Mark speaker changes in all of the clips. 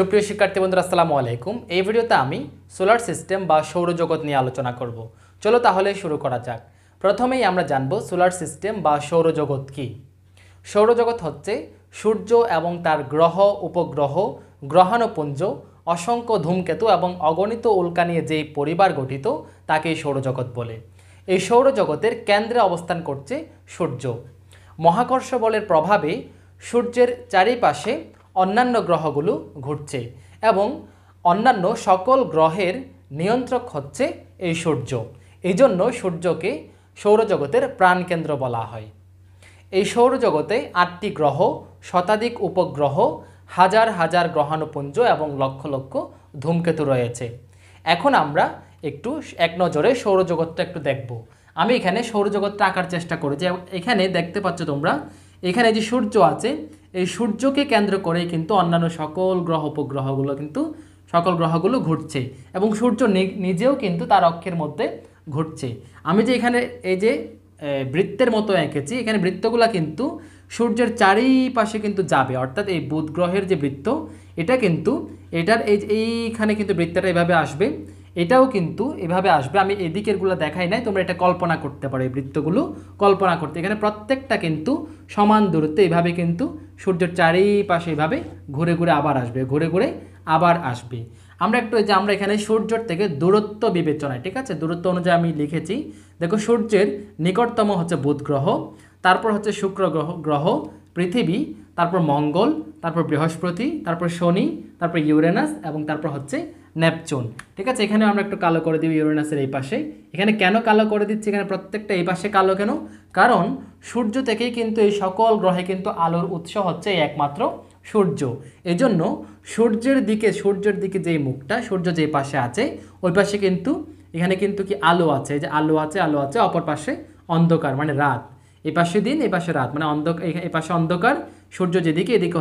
Speaker 1: সুপ্রিয় শিক্ষার্থী বন্ধুরা আসসালামু আলাইকুম। এই ভিডিওতে আমি সোলার সিস্টেম বা সৌরজগৎ নিয়ে আলোচনা করব। চলো তাহলে শুরু করা যাক। প্রথমেই আমরা জানব সোলার সিস্টেম বা সৌরজগৎ কি। সৌরজগৎ হচ্ছে সূর্য এবং তার গ্রহ, উপগ্রহ, গ্রহাণুপুঞ্জ, অসংখ্য ধূমকেতু এবং অগণিত উল্কা নিয়ে যেই পরিবার গঠিত তাকেই সৌরজগৎ বলে। এই সৌরজগতের কেন্দ্রে অবস্থান করছে সূর্য। মহাকর্ষ বলের প্রভাবে সূর্যের চারিপাশে অন্যান্য গ্রহগুলো ঘুরছে এবং অন্যান্য সকল গ্রহের নিয়ন্ত্রক হচ্ছে এই সূর্য। এই জন্য সূর্যকে সৌরজগতের প্রাণকেন্দ্র বলা হয়। এই সৌরজগতে 8টি গ্রহ, শতাধিক উপগ্রহ, হাজার হাজার গ্রহাণুপুঞ্জ এবং লক্ষ লক্ষ ধূমকেতু রয়েছে। এখন আমরা একটু এক নজরে সৌরজগৎটা একটু দেখব। আমি এখানে সৌরজগৎটা আঁকার চেষ্টা করেছি। এখানে দেখতে পাচ্ছ তোমরা, এখানে যে সূর্য আছে, এই সূর্যকে কেন্দ্র করেই কিন্তু অন্যান্য সকল গ্রহ উপগ্রহগুলো ঘুরছে এবং সূর্য নিজেও কিন্তু তার অক্ষের মধ্যে ঘুরছে। আমি যে এখানে এই যে বৃত্তের মতো এঁকেছি, এখানে বৃত্তগুলো কিন্তু সূর্যের চারিপাশে কিন্তু যাবে, অর্থাৎ এই বুধ গ্রহের যে বৃত্ত এটা কিন্তু এইখানে কিন্তু বৃত্তটা এভাবে আসবে, এটাও কিন্তু এভাবে আসবে। আমি এদিকেরগুলো দেখাই নাই, তোমরা এটা কল্পনা করতে পারো। এই বৃত্তগুলো কল্পনা করতে, এখানে প্রত্যেকটা কিন্তু সমান দূরত্বে এইভাবে কিন্তু সূর্যের চারিপাশে এইভাবে ঘুরে ঘুরে আবার আসবে, ঘুরে ঘুরে আবার আসবে। আমরা আমরা এখানে সূর্যের থেকে দূরত্ব বিবেচনায়, ঠিক আছে, দূরত্ব অনুযায়ী আমি লিখেছি। দেখো, সূর্যের নিকটতম হচ্ছে বুধ গ্রহ, তারপর হচ্ছে শুক্র গ্রহ, পৃথিবী, তারপর মঙ্গল, তারপর বৃহস্পতি, তারপর শনি, তারপর ইউরেনাস এবং তারপর হচ্ছে নেপচুন। ঠিক আছে, এখানে আমরা একটু কালো করে দিই ইউরেনাসের এই পাশে। এখানে কেন কালো করে দিচ্ছি, এখানে প্রত্যেকটা এই পাশে কালো কেন? কারণ সূর্য থেকেই কিন্তু এই সকল গ্রহে কিন্তু আলোর উৎস হচ্ছে একমাত্র সূর্য। এজন্য সূর্যের দিকে যেই মুখটা, সূর্য যে পাশে আছে ওই পাশে কিন্তু এখানে কিন্তু কি আলো আছে, যে আলো আছে, অপর পাশে অন্ধকার মানে রাত। এই পাশে দিন, এই পাশে রাত, মানে এই পাশে অন্ধকার, সূর্য যেদিকে এদিকে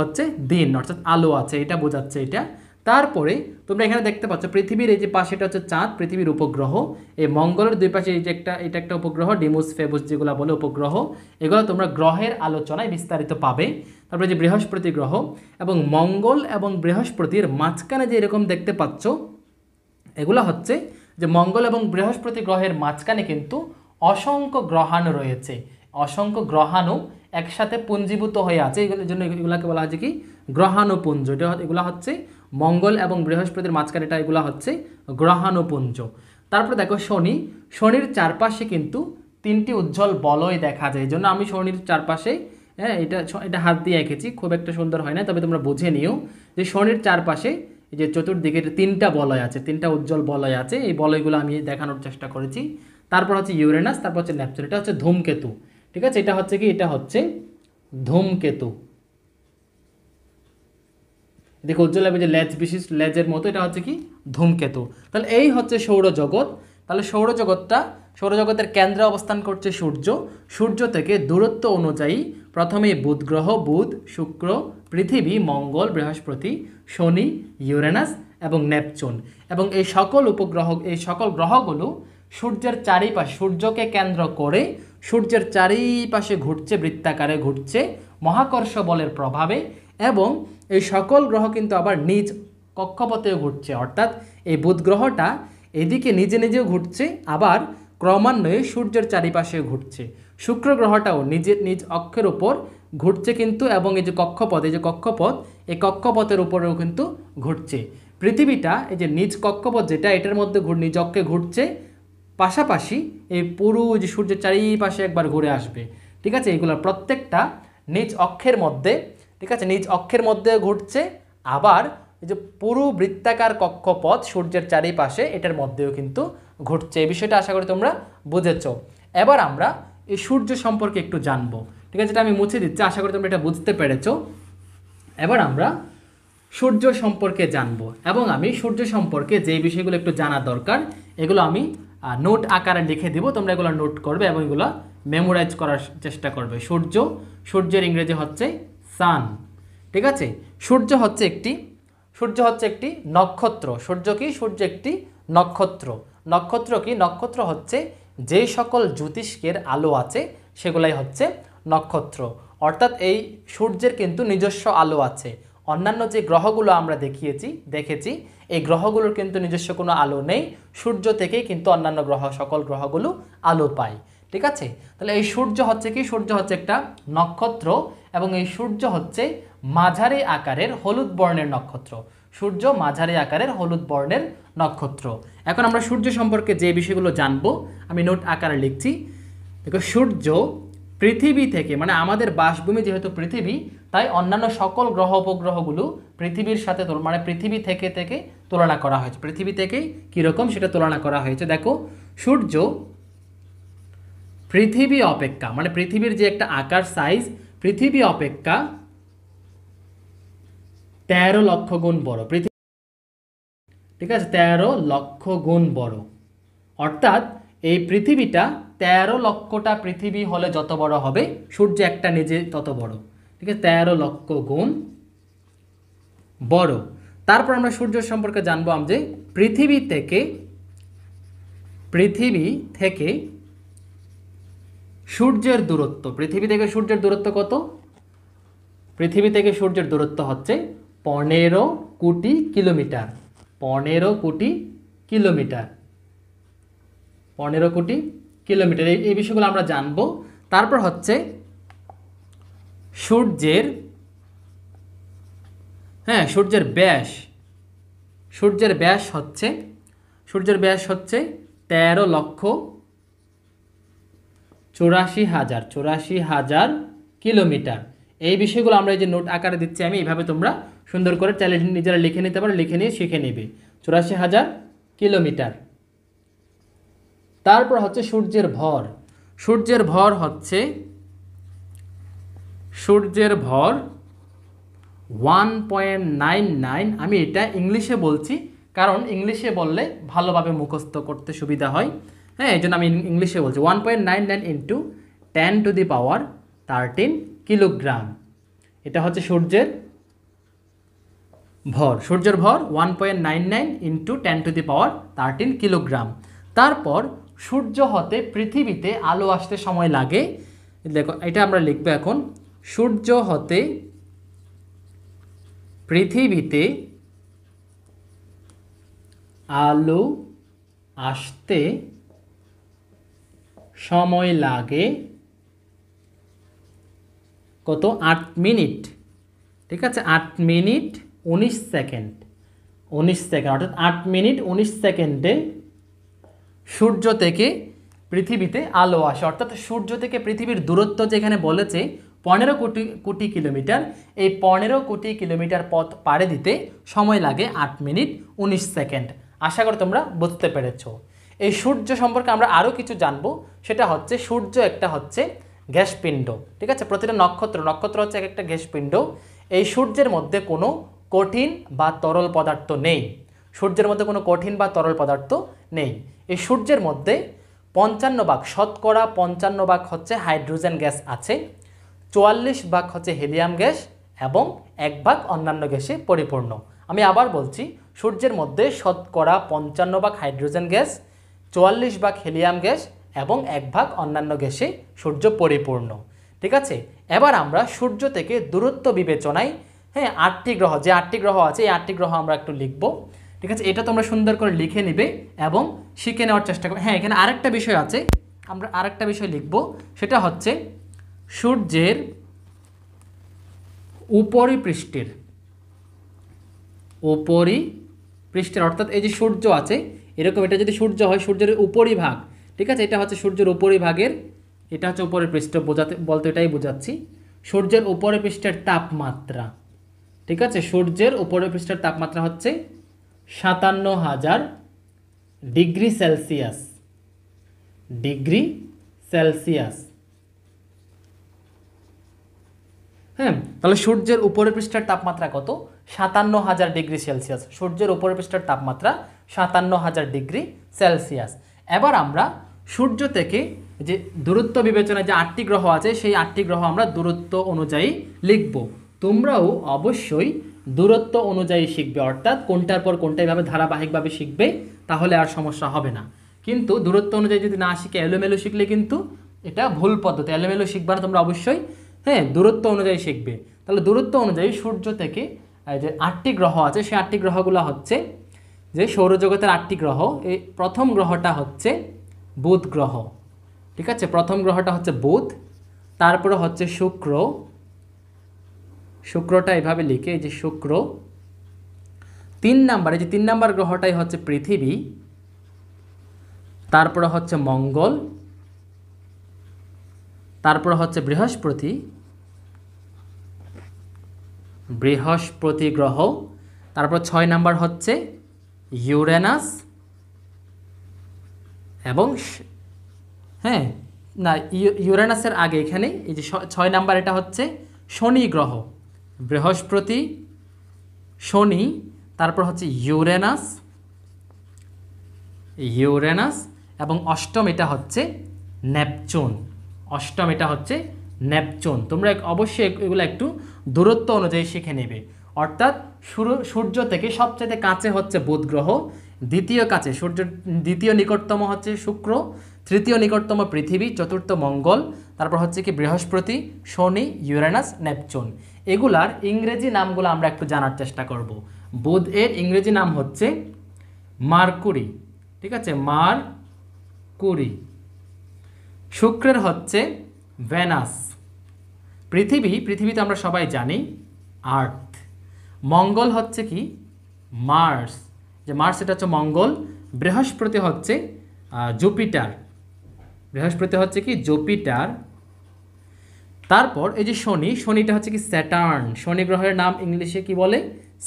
Speaker 1: হচ্ছে দিন, অর্থাৎ আলো আছে, এটা বোঝাচ্ছে এটা। তারপরে তোমরা এখানে দেখতে পাচ্ছ পৃথিবীর এই যে পাশে এটা হচ্ছে চাঁদ, পৃথিবীর উপগ্রহ। এই মঙ্গলের দুই পাশে এই যে এটা একটা উপগ্রহ, ডিমোস ফেবুস যেগুলো বলে উপগ্রহ, এগুলো তোমরা গ্রহের আলোচনায় বিস্তারিত পাবে। তারপরে যে বৃহস্পতি গ্রহ, এবং মঙ্গল এবং বৃহস্পতির মাঝখানে যে এরকম দেখতে পাচ্ছ, এগুলো হচ্ছে যে মঙ্গল এবং বৃহস্পতি গ্রহের মাঝখানে কিন্তু অসংখ্য গ্রহাণু রয়েছে। অসংখ্য গ্রহাণু একসাথে পুঞ্জীভূত হয়ে আছে, এগুলোর জন্য এগুলাকে বলা হয় যে কি গ্রহাণুপুঞ্জ। এগুলো হচ্ছে মঙ্গল এবং বৃহস্পতির মাঝখানে এগুলো হচ্ছে গ্রহাণুপুঞ্জ। তারপরে দেখো শনির চারপাশে কিন্তু 3টি উজ্জ্বল বলয় দেখা যায়। এই জন্য আমি শনির চারপাশে এটা হাত দিয়ে এঁকেছি, খুব একটা সুন্দর হয় না, তবে তোমরা বুঝে নিও যে শনির চারপাশে এই যে চতুর্দিকে 3টা বলয় আছে, 3টা উজ্জ্বল বলয় আছে। এই বলয়গুলো আমি দেখানোর চেষ্টা করেছি। তারপর হচ্ছে ইউরেনাস, তারপর হচ্ছে নেপচুন, এটা হচ্ছে ধূমকেতু। ঠিক আছে, এটা হচ্ছে ধূমকেতু। দেখো উজ্জ্বল যে লেজ বিশিষ্ট লেজের মতো, এটা হচ্ছে কি ধূমকেতু। তাহলে এই হচ্ছে সৌরজগৎ। তাহলে সৌরজগতের কেন্দ্রে অবস্থান করছে সূর্য। সূর্য থেকে দূরত্ব অনুযায়ী প্রথমে বুধ গ্রহ, বুধ, শুক্র, পৃথিবী, মঙ্গল, বৃহস্পতি, শনি, ইউরেনাস এবং নেপচুন। এবং এই সকল গ্রহগুলো সূর্যের চারিপাশে, সূর্যকে কেন্দ্র করে সূর্যের চারিপাশে ঘুরছে, বৃত্তাকারে ঘুরছে মহাকর্ষ বলের প্রভাবে। এবং এই সকল গ্রহ কিন্তু আবার নিজ কক্ষপথেও ঘুরছে, অর্থাৎ এই বুধ গ্রহটা এদিকে নিজেও ঘুরছে, আবার ক্রমান্বয়ে সূর্যের চারিপাশে ঘুরছে। শুক্র গ্রহটাও নিজ অক্ষের উপর ঘুরছে কিন্তু, এবং এই কক্ষপথের উপরেও কিন্তু ঘুরছে। পৃথিবীটা এই যে নিজ কক্ষপথ যেটা, এটার মধ্যে নিজ অক্ষে ঘুরছে, পাশাপাশি এই পুরো যে সূর্যের চারিপাশে একবার ঘুরে আসবে। ঠিক আছে, এগুলো প্রত্যেকটা নিজ অক্ষের মধ্যে, ঠিক আছে, নিজ অক্ষের মধ্যে ঘুরছে, আবার এই যে পুরো বৃত্তাকার কক্ষপথ সূর্যের চারিপাশে এটার মধ্যেও কিন্তু ঘুরছে। এই বিষয়টা আশা করি তোমরা বুঝেছ। এবার আমরা এই সূর্য সম্পর্কে একটু জানবো। ঠিক আছে, এটা আমি মুছে দিচ্ছি, আশা করি তোমরা এটা বুঝতে পেরেছো। এবার আমরা সূর্য সম্পর্কে জানবো, এবং আমি সূর্য সম্পর্কে যে বিষয়গুলো একটু জানা দরকার এগুলো আমি নোট আকারে লিখে দিব, তোমরা এগুলো নোট করবে এবং এগুলো মেমোরাইজ করার চেষ্টা করবে। সূর্যের ইংরেজি হচ্ছে সান। ঠিক আছে, সূর্য হচ্ছে একটি নক্ষত্র। সূর্য একটি নক্ষত্র। নক্ষত্র হচ্ছে যেই সকল জ্যোতিষ্কের আলো আছে সেগুলাই হচ্ছে নক্ষত্র। অর্থাৎ এই সূর্যের কিন্তু নিজস্ব আলো আছে, অন্যান্য যে গ্রহগুলো আমরা দেখেছি এই গ্রহগুলোর কিন্তু নিজস্ব কোনো আলো নেই, সূর্য থেকেই কিন্তু অন্যান্য সকল গ্রহগুলো আলো পায়। ঠিক আছে, তাহলে এই সূর্য হচ্ছে কি, সূর্য হচ্ছে একটা নক্ষত্র এবং এই সূর্য হচ্ছে মাঝারি আকারের হলুদ বর্ণের নক্ষত্র। সূর্য মাঝারি আকারের হলুদ বর্ণের নক্ষত্র। এখন আমরা সূর্য সম্পর্কে যে বিষয়গুলো জানবো আমি নোট আকারে লিখছি। দেখো, সূর্য পৃথিবী থেকে, মানে আমাদের বাসভূমি যেহেতু পৃথিবী, তাই অন্যান্য সকল গ্রহ উপগ্রহগুলো পৃথিবীর সাথে মানে পৃথিবী থেকে তুলনা করা হয়েছে। পৃথিবী থেকেই কীরকম সেটা তুলনা করা হয়েছে। দেখো, সূর্য পৃথিবী অপেক্ষা, মানে পৃথিবীর যে একটা আকার সাইজ, পৃথিবী অপেক্ষা 13 লক্ষ গুণ বড়। পৃথিবী, ঠিক আছে, 13 লক্ষ গুণ বড়। অর্থাৎ এই পৃথিবীটা 13 লক্ষটা পৃথিবী হলে যত বড় হবে, সূর্য একটা নিজে তত বড়। ঠিক আছে, 13 লক্ষ গুণ বড়। তারপর আমরা সূর্য সম্পর্কে জানবো যে পৃথিবী থেকে সূর্যের দূরত্ব, পৃথিবী থেকে সূর্যের দূরত্ব কত? পৃথিবী থেকে সূর্যের দূরত্ব হচ্ছে 15 কোটি কিলোমিটার। 15 কোটি কিলোমিটার। 15 কোটি কিলোমিটার, এই বিষয়গুলো আমরা জানবো। তারপর হচ্ছে সূর্যের ব্যাস। সূর্যের ব্যাস হচ্ছে 13,84,000 কিলোমিটার। এই বিষয়গুলো আমরা এই যে নোট আকারে দিচ্ছি আমি, এইভাবে তোমরা সুন্দর করে চাইলে নিজেরা লিখে নিতে পারো, লিখে নিয়ে শিখে নেবে। 84,000 কিলোমিটার। তারপর হচ্ছে সূর্যের ভর। সূর্যের ভর 1.99। আমি এটা ইংলিশে বলছি, কারণ ইংলিশে বললে ভালোভাবে মুখস্থ করতে সুবিধা হয়। হ্যাঁ, এই জন্য আমি ইংলিশে বলছি। 1.99 ইন্টু 10⁻13 কিলোগ্রাম। এটা হচ্ছে সূর্যের ভর। সূর্যের ভর 1.99 ইন্টু 10⁻13 কিলোগ্রাম। তারপর সূর্য হতে পৃথিবীতে আলো আসতে সময় লাগে, দেখো এটা আমরা লিখব এখন। সূর্য হতে পৃথিবীতে আলো আসতে সময় লাগে কত? 8 মিনিট। ঠিক আছে, 8 মিনিট 19 সেকেন্ড। 19 সেকেন্ড, অর্থাৎ 8 মিনিট 19 সেকেন্ডে সূর্য থেকে পৃথিবীতে আলো আসে। অর্থাৎ সূর্য থেকে পৃথিবীর দূরত্ব যেখানে বলেছে 15 কোটি কিলোমিটার, এই 15 কোটি কিলোমিটার পথ পাড়ি দিতে সময় লাগে 8 মিনিট 19 সেকেন্ড। আশা করি তোমরা বুঝতে পেরেছ। এই সূর্য সম্পর্কে আমরা আরও কিছু জানবো, সেটা হচ্ছে সূর্য একটা হচ্ছে গ্যাসপিণ্ড। ঠিক আছে, প্রতিটা নক্ষত্র হচ্ছে এক একটা গ্যাসপিণ্ড। এই সূর্যের মধ্যে কোনো কঠিন বা তরল পদার্থ নেই। সূর্যের মধ্যে কোনো কঠিন বা তরল পদার্থ নেই। এই সূর্যের মধ্যে 55 ভাগ, শতকরা 55 ভাগ হচ্ছে হাইড্রোজেন গ্যাস আছে, 44 ভাগ হচ্ছে হিলিয়াম গ্যাস এবং 1 ভাগ অন্যান্য গ্যাসে পরিপূর্ণ। আমি আবার বলছি, সূর্যের মধ্যে শতকরা 55 ভাগ হাইড্রোজেন গ্যাস, 44 ভাগ হিলিয়াম গ্যাস এবং 1 ভাগ অন্যান্য গ্যাসে সূর্য পরিপূর্ণ। ঠিক আছে, এবার আমরা সূর্য থেকে দূরত্ব বিবেচনায় 8টি গ্রহ, যে 8টি গ্রহ আছে এই 8টি গ্রহ আমরা একটু লিখব। ঠিক আছে, এটা তোমরা সুন্দর করে লিখে নিবে এবং শিখে নেওয়ার চেষ্টা করবে। হ্যাঁ, এখানে আরেকটা বিষয় আছে, আমরা আরেকটা বিষয় লিখব, সেটা হচ্ছে সূর্যের উপরিপৃষ্ঠের, অর্থাৎ এই যে সূর্য আছে এরকম, এটা যদি সূর্য হয়, সূর্যের উপরিভাগ, ঠিক আছে, এটা হচ্ছে সূর্যের উপরিভাগের, এটা হচ্ছে উপরিপৃষ্ঠ, বলতে এটাই বোঝাচ্ছি। সূর্যের উপরিপৃষ্ঠের তাপমাত্রা, ঠিক আছে, সূর্যের উপরিপৃষ্ঠের তাপমাত্রা হচ্ছে 57,000 ডিগ্রি সেলসিয়াস। হ্যাঁ, তাহলে সূর্যের উপরের পৃষ্ঠের তাপমাত্রা কত? 57,000 ডিগ্রি সেলসিয়াস। সূর্যের উপরের পৃষ্ঠের তাপমাত্রা 57,000 ডিগ্রি সেলসিয়াস। এবার আমরা সূর্য থেকে যে দূরত্ব বিবেচনায় যে 8টি গ্রহ আছে সেই 8টি গ্রহ আমরা দূরত্ব অনুযায়ী লিখব। তোমরাও অবশ্যই দূরত্ব অনুযায়ী শিখবে, অর্থাৎ কোনটার পর কোনটা এভাবে ধারাবাহিকভাবে শিখবে, তাহলে আর সমস্যা হবে না। কিন্তু দূরত্ব অনুযায়ী যদি না শিখে এলোমেলো শিখলে কিন্তু এটা ভুল পদ্ধতি। এলোমেলো শিখবা না তোমরা, অবশ্যই দূরত্ব অনুযায়ী শিখবে। তাহলে দূরত্ব অনুযায়ী সূর্য থেকে এই যে 8টি গ্রহ আছে, সেই 8টি গ্রহগুলো হচ্ছে যে সৌরজগতের 8টি গ্রহ। এই প্রথম গ্রহটা হচ্ছে বুধ গ্রহ, ঠিক আছে, প্রথম গ্রহটা হচ্ছে বুধ। তারপরে হচ্ছে শুক্র, শুক্রটা এভাবে লিখে, এই যে শুক্র। 3 নাম্বার, এই যে 3 নাম্বার গ্রহটাই হচ্ছে পৃথিবী। তারপরে হচ্ছে মঙ্গল, তারপরে হচ্ছে বৃহস্পতি, বৃহস্পতি গ্রহ। তারপর 6 নাম্বার হচ্ছে ইউরেনাস এবং হ্যাঁ না, ইউরেনাসের আগে এখানে এই যে 6 নাম্বার, এটা হচ্ছে শনি গ্রহ। বৃহস্পতি, শনি, তারপর হচ্ছে ইউরেনাস, ইউরেনাস এবং অষ্টম এটা হচ্ছে নেপচুন। অষ্টম এটা হচ্ছে নেপচুন। তোমরা অবশ্যই এগুলো একটু দূরত্ব অনুযায়ী শিখে নেবে। অর্থাৎ সূর্য থেকে সবচেয়ে কাছে হচ্ছে বুধ গ্রহ, দ্বিতীয় কাছে সূর্য, দ্বিতীয় নিকটতম হচ্ছে শুক্র, তৃতীয় নিকটতম পৃথিবী, চতুর্থ মঙ্গল, তারপর হচ্ছে কি বৃহস্পতি, শনি, ইউরেনাস, নেপচুন। এগুলার ইংরেজি নামগুলো আমরা একটু জানার চেষ্টা করব। বুধ এর ইংরেজি নাম হচ্ছে মার্কুরি, ঠিক আছে, মার্কুরি। শুক্রের হচ্ছে ভেনাস। পৃথিবী তো আমরা সবাই জানি আর্থ। মঙ্গল হচ্ছে কি মার্স, যে মার্স এটা হচ্ছে মঙ্গল। বৃহস্পতি হচ্ছে জুপিটার, বৃহস্পতি হচ্ছে কি জুপিটার। তারপর এই যে শনি, শনিটা হচ্ছে কি স্যাটার্ন, শনি গ্রহের নাম ইংলিশে কি বলে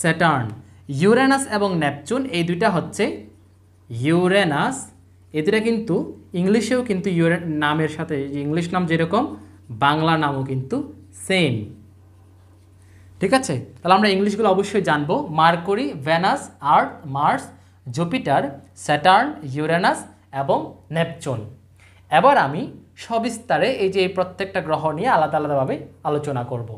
Speaker 1: স্যাটার্ন। ইউরেনাস এবং নেপচুন এই দুইটা হচ্ছে ইউরেনাস। এই দুটা কিন্তু ইংলিশেও কিন্তু নামের সাথে ইংলিশ নাম যেরকম বাংলা নামও কিন্তু সেম, ঠিক আছে। তাহলে আমরা ইংলিশগুলো অবশ্যই জানবো। মার্কুরি, ভেনাস, আর্থ, মার্স, জুপিটার, স্যাটার্ন, ইউরেনাস এবং নেপচুন। এবার আমি সবিস্তারে এই যে প্রত্যেকটা গ্রহ নিয়ে আলাদা আলাদাভাবে আলোচনা করব।